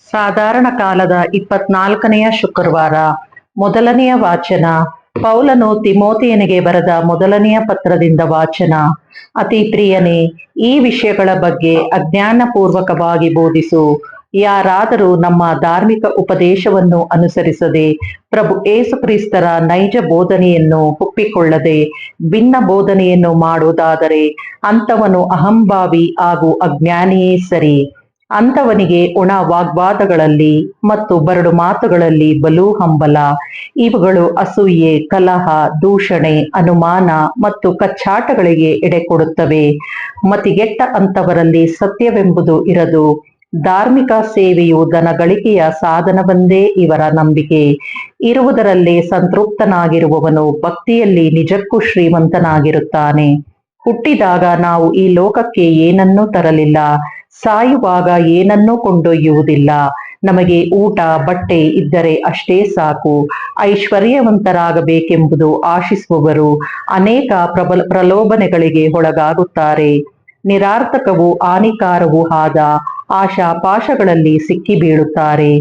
ಸಾಧಾರಣ ಕಾಲದ 24ನೆಯ ಶುಕ್ರವಾರ. ಮೊದಲನೆಯ ವಾಚನ ಪೌಲನು ತಿಮೋಥೆಯನಿಗೆ ಬರೆದ ಮೊದಲನೆಯ ಪತ್ರದಿಂದ ವಾಚನ. ಅತಿ ಪ್ರಿಯನೇ, ಈ ವಿಷಯಗಳ ಬಗ್ಗೆ ಅಜ್ಞಾನಪೂರ್ವಕವಾಗಿ ಬೋಧಿಸು. ಯಾರಾದರೂ ನಮ್ಮ ಧಾರ್ಮಿಕ ಉಪದೇಶವನ್ನು ಅನುಸರಿಸದೆ ಪ್ರಭು ಏಸು ಕ್ರಿಸ್ತರ ನೈಜ ಬೋಧನೆಯನ್ನು ಒಪ್ಪಿಕೊಳ್ಳದೆ ಭಿನ್ನ ಬೋಧನೆಯನ್ನು ಮಾಡುವುದಾದರೆ ಅಂಥವನು ಅಹಂಭಾವಿ ಹಾಗೂ ಅಜ್ಞಾನಿಯೇ ಸರಿ. ಅಂಥವನಿಗೆ ಒಣ ವಾಗ್ವಾದಗಳಲ್ಲಿ ಮತ್ತು ಬರಡು ಮಾತುಗಳಲ್ಲಿ ಬಲು ಹಂಬಲ. ಇವುಗಳು ಅಸೂಯೆ, ಕಲಹ, ದೂಷಣೆ, ಅನುಮಾನ ಮತ್ತು ಕಚ್ಚಾಟಗಳಿಗೆ ಎಡೆಕೊಡುತ್ತವೆ. ಮತಿಗೆಟ್ಟ ಅಂಥವರಲ್ಲಿ ಸತ್ಯವೆಂಬುದು ಇರದು. ಧಾರ್ಮಿಕ ಸೇವೆಯು ಧನಗಳಿಕೆಯ ಸಾಧನವೆಂದೇ ಇವರ ನಂಬಿಕೆ. ಇರುವುದರಲ್ಲೇ ಸಂತೃಪ್ತನಾಗಿರುವವನು ಭಕ್ತಿಯಲ್ಲಿ ನಿಜಕ್ಕೂ ಶ್ರೀಮಂತನಾಗಿರುತ್ತಾನೆ. ಹುಟ್ಟಿದಾಗ ನಾವು ಈ ಲೋಕಕ್ಕೆ ಏನನ್ನೂ ತರಲಿಲ್ಲ, ಸಾಯುವಾಗ ಏನನ್ನೂ ಕೊಂಡೊಯ್ಯುವುದಿಲ್ಲ. ನಮಗೆ ಊಟ ಬಟ್ಟೆ ಇದ್ದರೆ ಅಷ್ಟೇ ಸಾಕು. ಐಶ್ವರ್ಯವಂತರಾಗಬೇಕೆಂಬುದು ಆಶಿಸುವವರು ಅನೇಕ ಪ್ರಲೋಭನೆಗಳಿಗೆ ಒಳಗಾಗುತ್ತಾರೆ. ನಿರಾರ್ಥಕವೂ ಹಾನಿಕಾರವೂ ಆದ ಆಶಾಪಾಶಗಳಲ್ಲಿ ಸಿಕ್ಕಿ ಬೀಳುತ್ತಾರೆ.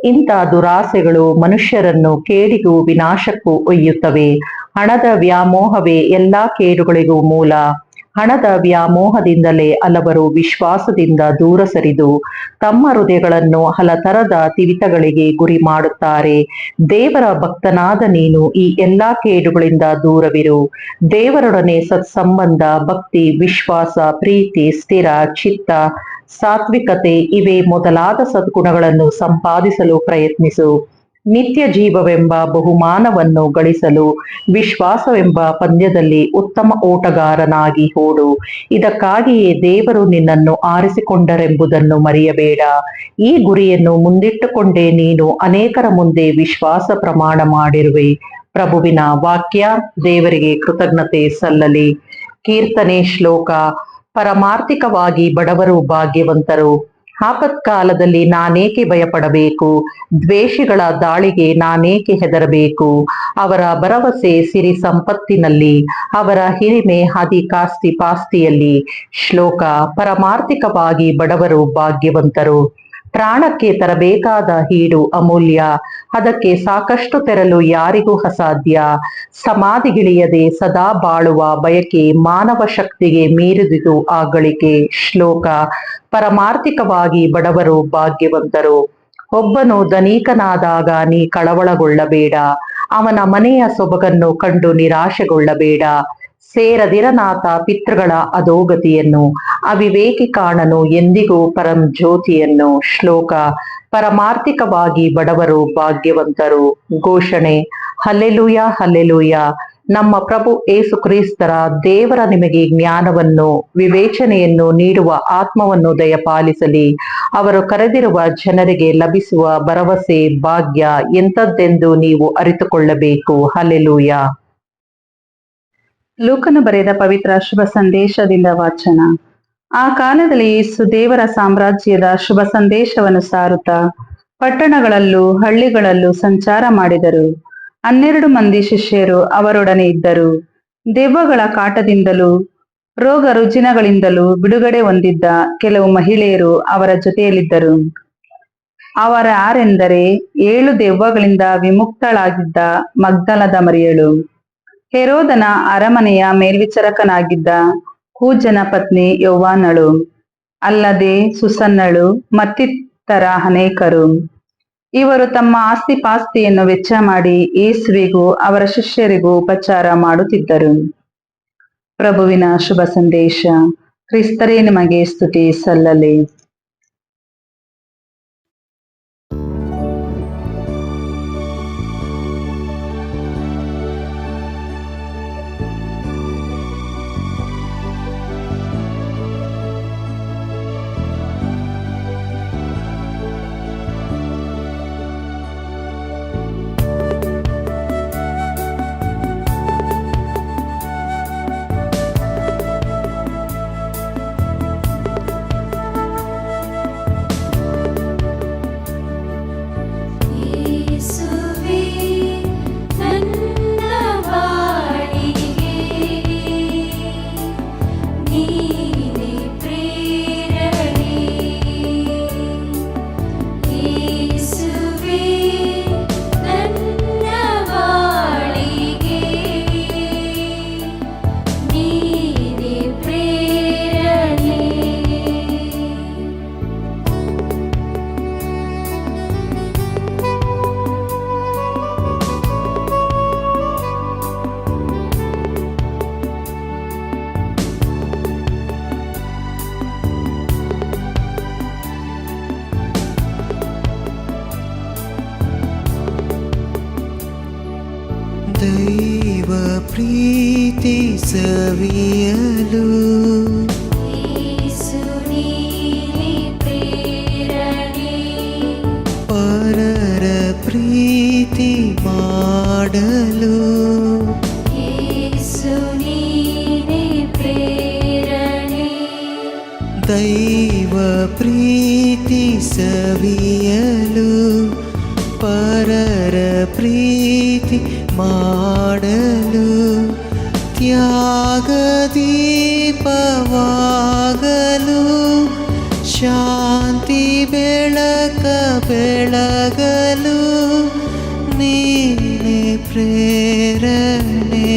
ಇಂಥ ದುರಾಸೆಗಳು ಮನುಷ್ಯರನ್ನು ಕೇಡಿಗೂ ವಿನಾಶಕ್ಕೂ ಒಯ್ಯುತ್ತವೆ. ಹಣದ ವ್ಯಾಮೋಹವೇ ಎಲ್ಲಾ ಕೇಡುಗಳಿಗೂ ಮೂಲ. ಹಣದ ವ್ಯಾಮೋಹದಿಂದಲೇ ಹಲವರು ವಿಶ್ವಾಸದಿಂದ ದೂರ ಸರಿದು ತಮ್ಮ ಹೃದಯಗಳನ್ನು ಹಲತರದ ತಿವಿತಗಳಿಗೆ ಗುರಿ ಮಾಡುತ್ತಾರೆ. ದೇವರ ಭಕ್ತನಾದ ನೀನು ಈ ಎಲ್ಲಾ ಕೇಡುಗಳಿಂದ ದೂರವಿರು. ದೇವರೊಡನೆ ಸತ್ಸಂಬಂಧ, ಭಕ್ತಿ, ವಿಶ್ವಾಸ, ಪ್ರೀತಿ, ಸ್ಥಿರ ಚಿತ್ತ, ಸಾತ್ವಿಕತೆ ಇವೇ ಮೊದಲಾದ ಸದ್ಗುಣಗಳನ್ನು ಸಂಪಾದಿಸಲು ಪ್ರಯತ್ನಿಸು. ನಿತ್ಯ ಜೀವವೆಂಬ ಬಹುಮಾನವನ್ನು ಗಳಿಸಲು ವಿಶ್ವಾಸವೆಂಬ ಪಂದ್ಯದಲ್ಲಿ ಉತ್ತಮ ಓಟಗಾರನಾಗಿ ಓಡು. ಇದಕ್ಕಾಗಿಯೇ ದೇವರು ನಿನ್ನನ್ನು ಆರಿಸಿಕೊಂಡರೆಂಬುದನ್ನು ಮರೆಯಬೇಡ. ಈ ಗುರಿಯನ್ನು ಮುಂದಿಟ್ಟುಕೊಂಡೇ ನೀನು ಅನೇಕರ ಮುಂದೆ ವಿಶ್ವಾಸ ಪ್ರಮಾಣ ಮಾಡಿರುವೆ. ಪ್ರಭುವಿನ ವಾಕ್ಯ. ದೇವರಿಗೆ ಕೃತಜ್ಞತೆ ಸಲ್ಲಲಿ. ಕೀರ್ತನೆ. ಶ್ಲೋಕ. ಪರಮಾರ್ಥಿಕವಾಗಿ ಬಡವರು ಭಾಗ್ಯವಂತರು. ಆಪತ್ಕಾಲದಲ್ಲಿ ನಾನೇಕೆ ಭಯಪಡಬೇಕು? ದ್ವೇಷಿಗಳ ದಾಳಿಗೆ ನಾನೇಕೆ ಹೆದರಬೇಕು? ಅವರ ಭರವಸೆ ಸಿರಿ ಸಂಪತ್ತಿನಲ್ಲಿ, ಅವರ ಹಿರಿಮೆ ಅಧಿಕಾಸ್ತಿ ಪಾಸ್ತಿಯಲ್ಲಿ. ಶ್ಲೋಕ. ಪರಮಾರ್ಥಿಕವಾಗಿ ಬಡವರು ಭಾಗ್ಯವಂತರು. ಪ್ರಾಣಕ್ಕೆ ತರಬೇಕಾದ ಈಡು ಅಮೂಲ್ಯ. ಅದಕ್ಕೆ ಸಾಕಷ್ಟು ತೆರಲು ಯಾರಿಗೂ ಅಸಾಧ್ಯ. ಸಮಾಧಿಗಿಳಿಯದೆ ಸದಾ ಬಾಳುವ ಬಯಕೆ ಮಾನವ ಶಕ್ತಿಗೆ ಮೀರಿದುದು ಆ ಗಳಿಕೆ. ಶ್ಲೋಕ. ಪರಮಾರ್ಥಿಕವಾಗಿ ಬಡವರು ಭಾಗ್ಯವಂತರು. ಒಬ್ಬನು ಧನಿಕನಾದಾಗ ನೀ ಕಳವಳಗೊಳ್ಳಬೇಡ. ಅವನ ಮನೆಯ ಸೊಬಗನ್ನು ಕಂಡು ನಿರಾಶೆಗೊಳ್ಳಬೇಡ. ಸೇರದಿರನಾಥ ಪಿತೃಗಳ ಅಧೋಗತಿಯನ್ನು. ಅವಿವೇಕಿ ಕಾಣನು ಎಂದಿಗೂ ಪರಂ ಜ್ಯೋತಿಯನ್ನು. ಶ್ಲೋಕ. ಪರಮಾರ್ಥಿಕವಾಗಿ ಬಡವರು ಭಾಗ್ಯವಂತರು. ಘೋಷಣೆ. Hallelujah, hallelujah. ನಮ್ಮ ಪ್ರಭು ಏಸು ಕ್ರಿಸ್ತರ ದೇವರ ನಿಮಗೆ ಜ್ಞಾನವನ್ನು ವಿವೇಚನೆಯನ್ನು ನೀಡುವ ಆತ್ಮವನ್ನು ದಯಪಾಲಿಸಲಿ. ಅವರು ಕರೆದಿರುವ ಜನರಿಗೆ ಲಭಿಸುವ ಭರವಸೆ ಭಾಗ್ಯ ಎಂಥದ್ದೆಂದು ನೀವು ಅರಿತುಕೊಳ್ಳಬೇಕು. ಹಲ್ಲೆಲೂಯ. ಲೂಕನು ಬರೆದ ಪವಿತ್ರ ಶುಭ ಸಂದೇಶದಿಂದ ವಾಚನ. ಆ ಕಾಲದಲ್ಲಿ ಯೇಸು ದೇವರ ಸಾಮ್ರಾಜ್ಯದ ಶುಭ ಸಂದೇಶವನ್ನು ಸಾರುತ್ತಾ ಪಟ್ಟಣಗಳಲ್ಲೂ ಹಳ್ಳಿಗಳಲ್ಲೂ ಸಂಚಾರ ಮಾಡಿದರು. 12 ಮಂದಿ ಶಿಷ್ಯರು ಅವರೊಡನೆ ಇದ್ದರು. ದೆವ್ವಗಳ ಕಾಟದಿಂದಲೂ ರೋಗ ರುಜಿನಗಳಿಂದಲೂ ಬಿಡುಗಡೆ ಹೊಂದಿದ್ದ ಕೆಲವು ಮಹಿಳೆಯರು ಅವರ ಜೊತೆಯಲ್ಲಿದ್ದರು. ಅವರಾರೆಂದರೆ 7 ದೆವ್ವಗಳಿಂದ ವಿಮುಕ್ತಳಾಗಿದ್ದ ಮಗ್ದಲದ ಮರಿಯಳು, ಹೆರೋದನ ಅರಮನೆಯ ಮೇಲ್ವಿಚಾರಕನಾಗಿದ್ದ ಕೂಜನ ಪತ್ನಿ ಯೌವಾನಳು, ಅಲ್ಲದೆ ಸುಸನ್ನಳು ಮತ್ತಿತರ ಅನೇಕರು. ಇವರು ತಮ್ಮ ಆಸ್ತಿಪಾಸ್ತಿಯನ್ನು ವೆಚ್ಚ ಮಾಡಿ ಯೇಸುವಿಗೂ ಅವರ ಶಿಷ್ಯರಿಗೂ ಉಪಚಾರ ಮಾಡುತ್ತಿದ್ದರು. ಪ್ರಭುವಿನ ಶುಭ ಸಂದೇಶ. ಕ್ರಿಸ್ತರೇ ನಿಮಗೆ ಸ್ತುತಿ ಸಲ್ಲಲಿ. ದೈವ ಪ್ರೀತಿ ಸವಿಯಲು ಪರರ ಪ್ರೀತಿ ಮಾಡಲು ದೈವ ಪ್ರೀತಿ ಸವಿಯಲು ಪರರ ಪ್ರೀತಿ ಮಾಡಲು ತ್ಯಾಗ ದೀಪವಾಗಲು ಶಾಂತಿ ಬೆಳಕ ಬೆಳಗಲು ನೀನೆ ಪ್ರೇರಣೆ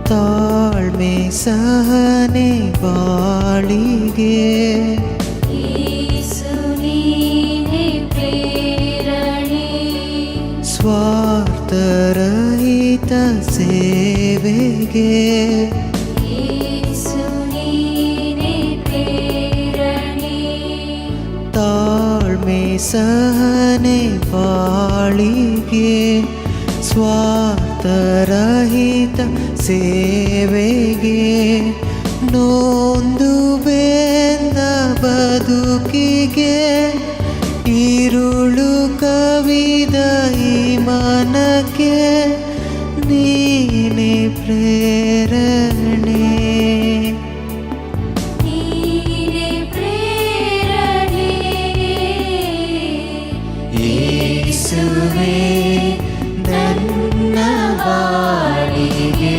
ತಾಳ್ಮೆ ಸಹನೆ ಬಾಳಿಗೆ ಸ್ವಾರ್ಥರಹಿತ ಸೇವೆಗೆ ತಾಳ್ಮೆ ಸಹನೆ ಬಾಳಿಗೆ ಸ್ವಾರ್ಥರಹಿತ ಸೇವೆಗೆ ನೊಂದು ಬೆಂದ ಬದುಕಿಗೆ ഇരുളു കവിത ഈ മനಕ್ಕೆ നീനെ പ്രേരണೆ യേശുവേ ನನ್ನ ಬಾಳಿಗೆ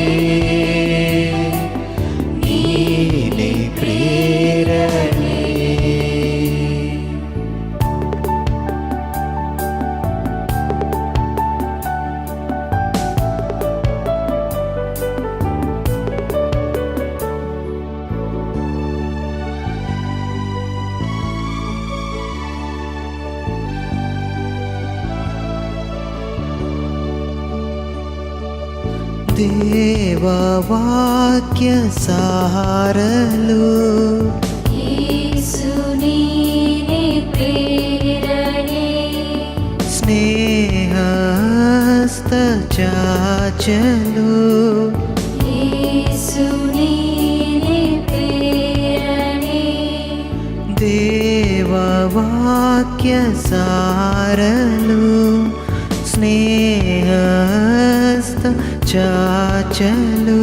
ನೀನೆ ಪ್ರೇರಣೆ ದೇವ ವಾಕ್ಯ ಸಾರಲು ಸ್ನೇಹ ಹಸ್ತ ಚಾಚಲು ದೇವ ವಾಕ್ಯ ಸಾರಲು ಸ್ನೇಹ ಹಸ್ತ ಚಾಚಲು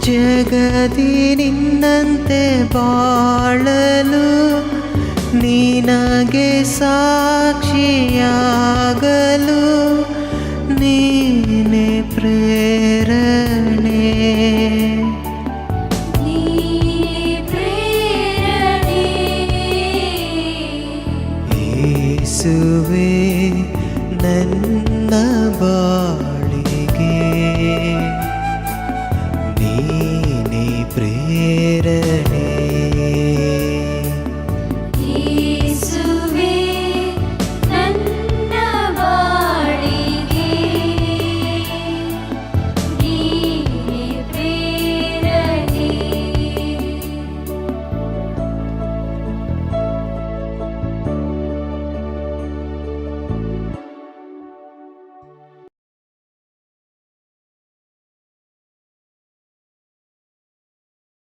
ಜಗದಿ ನಿನ್ನಂತೆ ಬಾಳಲು ನಿನಗೆ ಸಾಕ್ಷಿಯಾಗಲು ನೀನೆ ಪ್ರೇರಣೆ ಯೇಸುವೇ ನನ್ನ ಬಾ